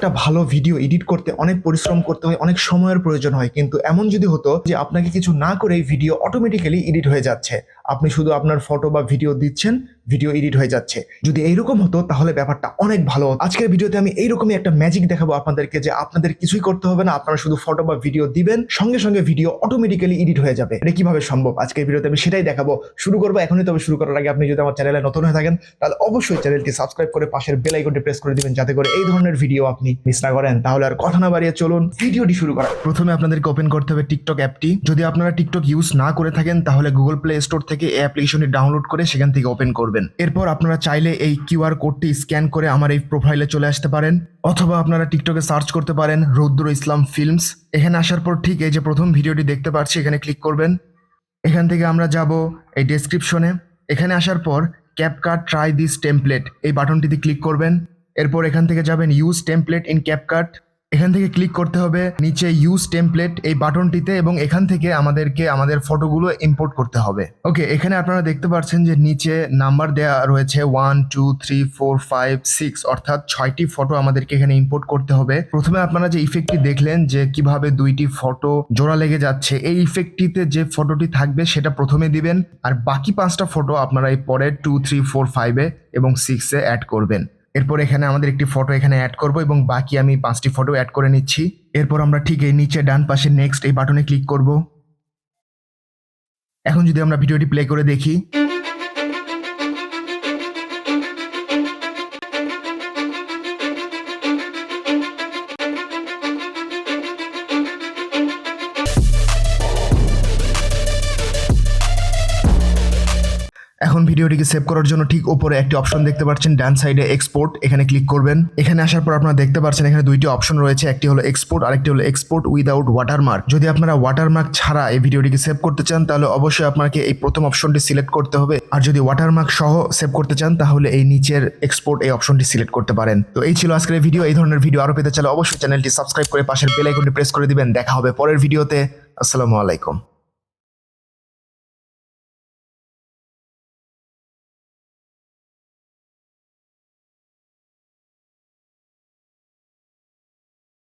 একটা ভালো video edit করতে অনেক পরিশ্রম করতে হয়, অনেক সময়ের প্রয়োজন হয়, কিন্তু এমন যদি হতো যে আপনাকে কিছু না করেই ভিডিও অটোমেটিক্যালি এডিট হয়ে যাচ্ছে, আপনি শুধু আপনার ফটো বা ভিডিও দিচ্ছেন, ভিডিও এডিট হয়ে যাচ্ছে। যদি এইরকম হতো তাহলে ব্যাপারটা অনেক ভালো হতো। আজকের ভিডিওতে আমি এইরকমই একটা ম্যাজিক দেখাবো আপনাদেরকে, যে আপনাদের কিছুই করতে হবে না, আপনারা শুধু ফটো বা ভিডিও দিবেন, সঙ্গে সঙ্গে ভিডিও অটোমেটিক্যালি এডিট হয়ে যাবে। এটা কিভাবে সম্ভব আজকের ভিডিওতে আমি সেটাই দেখাবো। শুরু করবো এখনই। তবে শুরু করার আগে আপনি যদি আমার চ্যানেলে নতুন হয়ে থাকেন তাহলে অবশ্যই চ্যানেলটি সাবস্ক্রাইব করে পাশের বেল আইকনটি প্রেস করে দিবেন, যাতে করে এই ধরনের ভিডিও আপনি মিস না করেন। তাহলে আর কথা না বাড়িয়ে চলুন ভিডিওটি শুরু করা। প্রথমে আপনাদেরকে ওপেন করতে হবে টিকটক অ্যাপটি। যদি আপনারা টিকটক ইউজ না করে থাকেন তাহলে গুগল প্লে স্টোর থেকে এই অ্যাপ্লিকেশনটি ডাউনলোড করে সেখান থেকে ওপেন করবেন। এরপর আপনারা চাইলে এই কিউআর কোডটি স্ক্যান করে আমার এই প্রোফাইলে চলে আসতে পারেন, অথবা আপনারা টিকটকে সার্চ করতে পারেন রৌদ্র ইসলাম ফিল্মস। এখানে আসার পর ঠিক এই যে প্রথম ভিডিওটি দেখতে পাচ্ছি এখানে ক্লিক করবেন। এখান থেকে আমরা যাব এই ডেসক্রিপশনে। এখানে আসার পর ক্যাপকাট ট্রাই দিস টেমপ্লেট এই বাটনটিতে ক্লিক করবেন। এরপর এখান থেকে যাবেন ইউজ টেমপ্লেট ইন ক্যাপকাট। এখান থেকে ক্লিক করতে হবে নিচে ইউজ টেমপ্লেট এই বাটনটিতে, এবং এখান থেকে আমাদেরকে আমাদের ফটোগুলো ইম্পোর্ট করতে হবে। ওকে, এখানে আপনারা দেখতে পাচ্ছেন যে নিচে নাম্বার দেওয়া রয়েছে 1 2 3 4 5 6, অর্থাৎ 6টি ফটো আমাদেরকে এখানে ইম্পোর্ট করতে হবে। প্রথমে আপনারা যে ইফেক্টটি দেখলেন যে কিভাবে দুইটি ফটো জোড়া লেগে যাচ্ছে, এই ইফেক্টটিতে যে ফটোটি থাকবে সেটা প্রথমে দিবেন, আর বাকি 5টা ফটো আপনারা এই পরে 2 3 4 5 এবং 6 অ্যাড করবেন। এরপর এখানে আমাদের একটি ফটো এখানে অ্যাড করব, এবং বাকি আমি 5টি ফটো অ্যাড করে নিচ্ছি। এরপর আমরা ঠিক এই নিচে ডান পাশে নেক্সট এই বাটনে ক্লিক করব। এখন যদি আমরা ভিডিওটি প্লে করে দেখি, এখন ভিডিওটিকে সেভ করার জন্য ঠিক উপরে একটি অপশন দেখতে পাচ্ছেন ডান সাইডে এক্সপোর্ট, এখানে ক্লিক করবেন। এখানে আসার পর আপনারা দেখতে পাচ্ছেন এখানে দুইটি অপশন রয়েছে, একটি হলো এক্সপোর্ট আর একটি হলো এক্সপোর্ট উইদাউট ওয়াটারমার্ক। যদি আপনারা ওয়াটারমার্ক ছাড়া এই ভিডিওটিকে সেভ করতে চান তাহলে অবশ্যই আপনাকে এই প্রথম অপশনটি সিলেক্ট করতে হবে, আর যদি ওয়াটারমার্ক সহ সেভ করতে চান তাহলে এই নিচের এক্সপোর্ট এই অপশনটি সিলেক্ট করতে পারেন। তো এই ছিল আজকের ভিডিও। এই ধরনের ভিডিও আরো পেতে চাইলে অবশ্যই চ্যানেলটি সাবস্ক্রাইব করে পাশের বেল আইকনটি প্রেস করে দিবেন। দেখা হবে পরের ভিডিওতে। আসসালামু আলাইকুম।